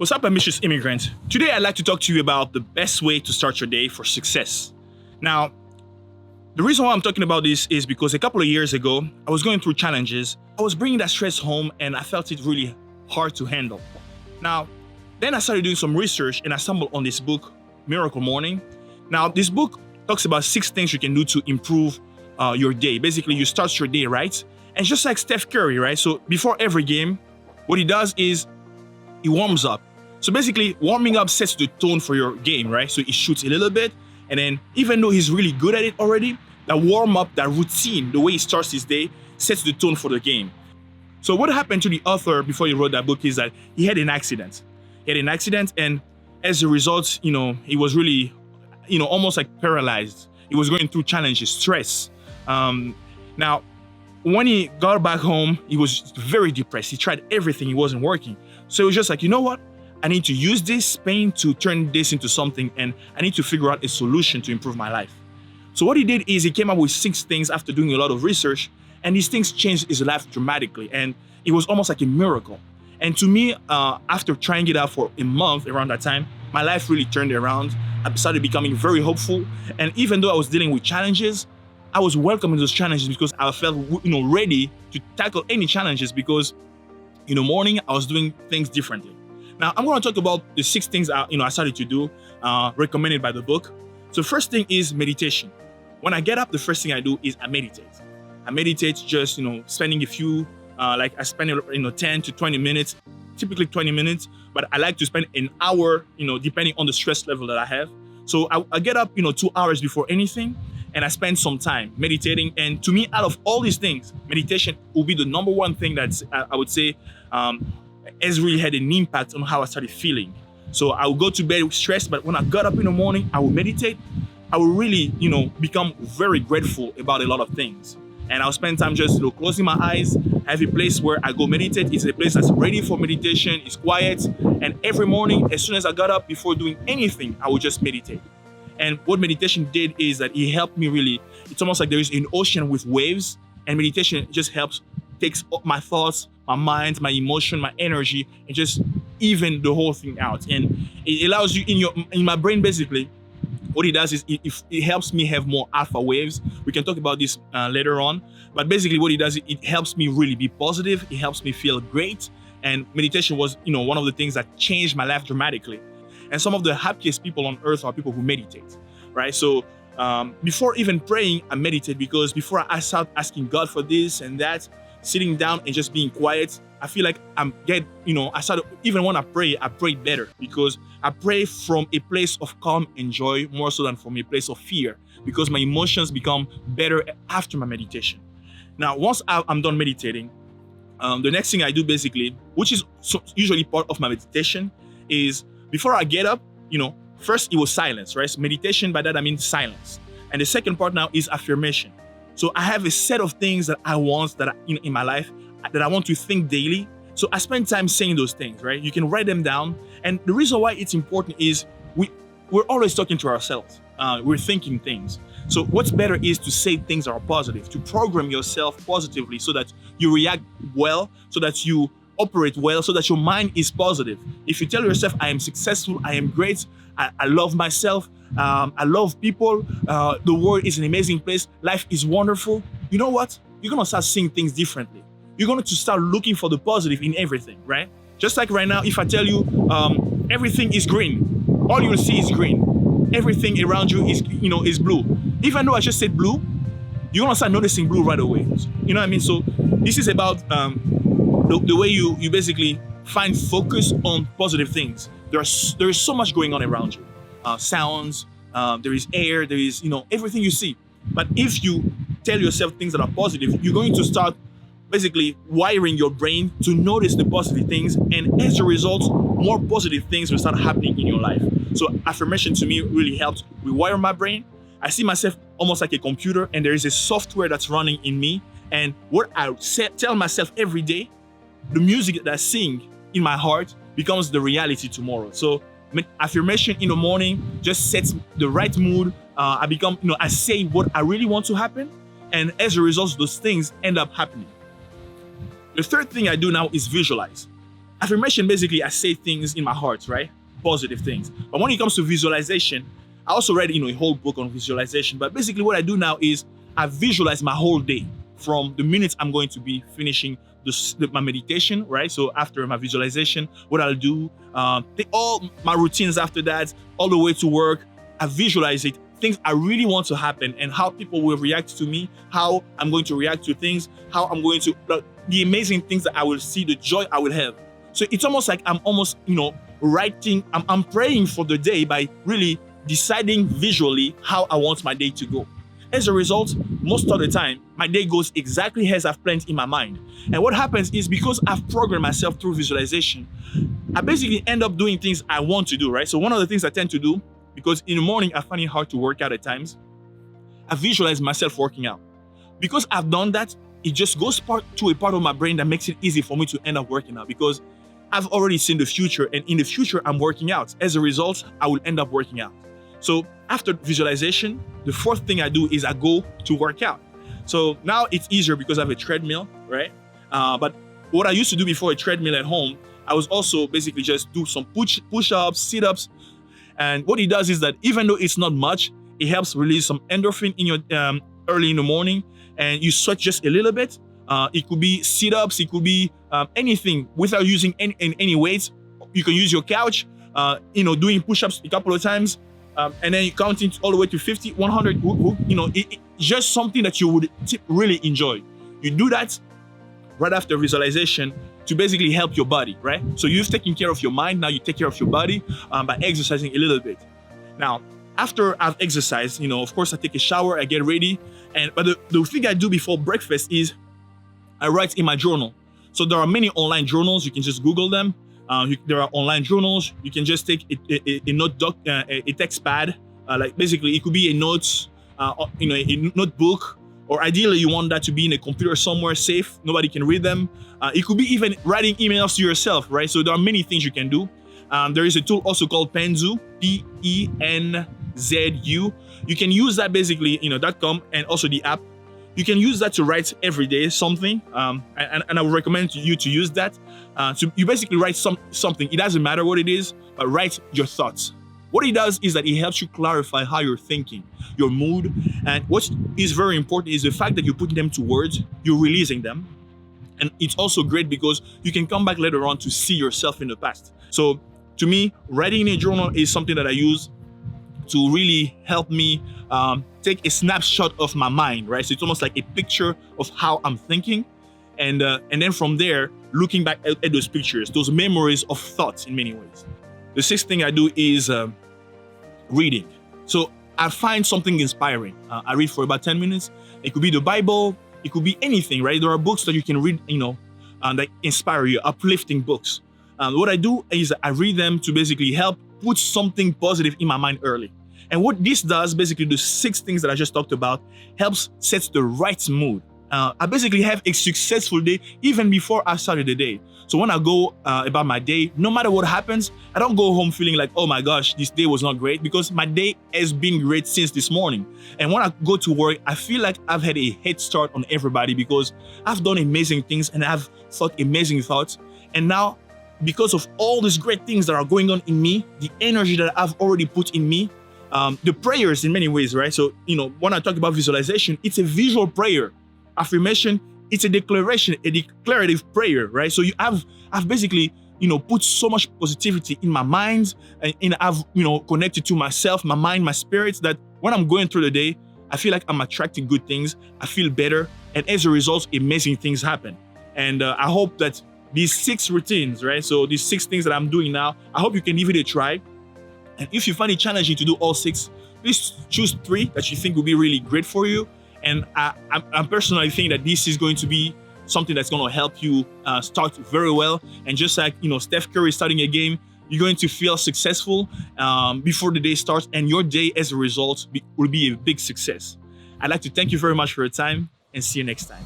What's up, ambitious immigrant? Today, I'd like to talk to you about the best way to start your day for success. Now, the reason why I'm talking about this is because a couple of years ago, I was going through challenges. I was bringing that stress home and I felt it really hard to handle. Now, then I started doing some research and I stumbled on this book, Miracle Morning. Now, this book talks about 6 things you can do to improve your day. Basically, you start your day right. And just like Steph Curry, right? So before every game, what he does is he warms up. So basically, warming up sets the tone for your game, right? So he shoots a little bit, and then even though he's really good at it already, that warm up, that routine, the way he starts his day, sets the tone for the game. So what happened to the author before he wrote that book is that he had an accident. And as a result, he was really, almost like paralyzed. He was going through challenges, stress. Now, when he got back home, he was very depressed. He tried everything, it wasn't working. So he was just like, you know what? I need to use this pain to turn this into something, and I need to figure out a solution to improve my life. So what he did is he came up with 6 things after doing a lot of research, and these things changed his life dramatically, and it was almost like a miracle. And to me, after trying it out for a month around that time, my life really turned around. I started becoming very hopeful, and even though I was dealing with challenges, I was welcoming those challenges because I felt ready to tackle any challenges because in the morning I was doing things differently. Now, I'm going to talk about the 6 things I started to do, recommended by the book. So first thing is meditation. When I get up, the first thing I do is I meditate. I meditate just, spending a few, I spend, 10 to 20 minutes, typically 20 minutes, but I like to spend an hour, depending on the stress level that I have. So I get up, 2 hours before anything, and I spend some time meditating. And to me, out of all these things, meditation will be the number one thing that's, I would say, has really had an impact on how I started feeling. So I would go to bed stressed, but when I got up in the morning, I would meditate. I would really, become very grateful about a lot of things. And I'll spend time just, closing my eyes, have a place where I go meditate. It's a place that's ready for meditation. It's quiet. And every morning, as soon as I got up, before doing anything, I would just meditate. And what meditation did is that it helped me really, it's almost like there is an ocean with waves, and meditation just takes up my thoughts, my mind, my emotion, my energy, and just even the whole thing out. And it allows you in my brain, basically, what it does is it helps me have more alpha waves. We can talk about this later on. But basically what it does, it helps me really be positive. It helps me feel great. And meditation was, one of the things that changed my life dramatically. And some of the happiest people on earth are people who meditate, right? So before even praying, I meditate, because before I start asking God for this and that, sitting down and just being quiet, I feel like I started, even when I pray better, because I pray from a place of calm and joy more so than from a place of fear, because my emotions become better after my meditation. Now, once I'm done meditating, the next thing I do basically, which is usually part of my meditation, is before I get up, first it was silence, right? So meditation, by that I mean silence. And the second part now is affirmation. So I have a set of things that I want in my life that I want to think daily. So I spend time saying those things, right? You can write them down. And the reason why it's important is we're always talking to ourselves. We're thinking things. So what's better is to say things that are positive, to program yourself positively so that you react well, so that you operate well, so that your mind is positive. If you tell yourself, I am successful, I am great, I love myself, I love people, the world is an amazing place, life is wonderful, you know what? You're going to start seeing things differently. You're going to start looking for the positive in everything, right? Just like right now, if I tell you everything is green, all you'll see is green. Everything around you is blue. Even though I just said blue, you're going to start noticing blue right away. You know what I mean? So this is about the way you basically find focus on positive things. There is so much going on around you. Sounds, there is air, there is, everything you see. But if you tell yourself things that are positive, you're going to start basically wiring your brain to notice the positive things. And as a result, more positive things will start happening in your life. So affirmation to me really helps rewire my brain. I see myself almost like a computer, and there is a software that's running in me. And what I tell myself every day, the music that I sing in my heart becomes the reality tomorrow. So affirmation in the morning just sets the right mood. I become, I say what I really want to happen. And as a result, those things end up happening. The third thing I do now is visualize. Affirmation, basically, I say things in my heart, right? Positive things. But when it comes to visualization, I also read, a whole book on visualization. But basically, what I do now is I visualize my whole day from the minute I'm going to be finishing my meditation, right? So after my visualization, what I'll do, all my routines after that, all the way to work, I visualize it, things I really want to happen, and how people will react to me, how I'm going to react to things, how I'm going to, the amazing things that I will see, the joy I will have. So it's almost like I'm almost, writing, I'm praying for the day by really deciding visually how I want my day to go. As a result, most of the time, my day goes exactly as I've planned in my mind. And what happens is, because I've programmed myself through visualization, I basically end up doing things I want to do, right? So one of the things I tend to do, because in the morning I find it hard to work out at times, I visualize myself working out. Because I've done that, it just goes to a part of my brain that makes it easy for me to end up working out, because I've already seen the future, and in the future I'm working out. As a result, I will end up working out. So after visualization, the fourth thing I do is I go to work out. So now it's easier because I have a treadmill, right? But what I used to do before a treadmill at home, I was also basically just do some push-ups, sit-ups. And what it does is that even though it's not much, it helps release some endorphin in your early in the morning, and you sweat just a little bit. It could be sit-ups, it could be anything without using any weights. You can use your couch, doing push-ups a couple of times. And then you count it all the way to 50, 100, it's just something that you would really enjoy. You do that right after visualization to basically help your body, right? So you've taken care of your mind, now you take care of your body by exercising a little bit. Now, after I've exercised, of course I take a shower, I get ready, but the thing I do before breakfast is I write in my journal. So there are many online journals, you can just Google them. There are online journals. You can just take a text pad, like basically it could be a notes, a notebook, or ideally you want that to be in a computer somewhere safe, nobody can read them. It could be even writing emails to yourself, right? So there are many things you can do. There is a tool also called Penzu, Penzu. You can use that basically, .com, and also the app. You can use that to write every day something, and I would recommend you to use that. So you basically write something. It doesn't matter what it is, but write your thoughts. What it does is that it helps you clarify how you're thinking, your mood, and what is very important is the fact that you put them to words, you're releasing them. And it's also great because you can come back later on to see yourself in the past. So to me, writing in a journal is something that I use to really help me take a snapshot of my mind, right? So it's almost like a picture of how I'm thinking. And then from there, looking back at those pictures, those memories of thoughts in many ways. The sixth thing I do is reading. So I find something inspiring. I read for about 10 minutes. It could be the Bible. It could be anything, right? There are books that you can read, that inspire you, uplifting books. What I do is I read them to basically help put something positive in my mind early. And what this does, basically the 6 things that I just talked about, helps set the right mood. I basically have a successful day even before I started the day. So when I go about my day, no matter what happens, I don't go home feeling like, oh my gosh, this day was not great, because my day has been great since this morning. And when I go to work, I feel like I've had a head start on everybody because I've done amazing things and I've thought amazing thoughts. And now, because of all these great things that are going on in me, the energy that I've already put in me, the prayers in many ways, right? So, when I talk about visualization, it's a visual prayer. Affirmation, it's a declarative prayer, right? So I've basically, put so much positivity in my mind, and I've, connected to myself, my mind, my spirits, that when I'm going through the day, I feel like I'm attracting good things. I feel better. And as a result, amazing things happen. And I hope that these 6 routines, right? So these 6 things that I'm doing now, I hope you can give it a try. And if you find it challenging to do all 6, please choose 3 that you think will be really great for you. And I personally think that this is going to be something that's going to help you start very well. And just like, Steph Curry starting a game, you're going to feel successful before the day starts, and your day as a result will be a big success. I'd like to thank you very much for your time, and see you next time.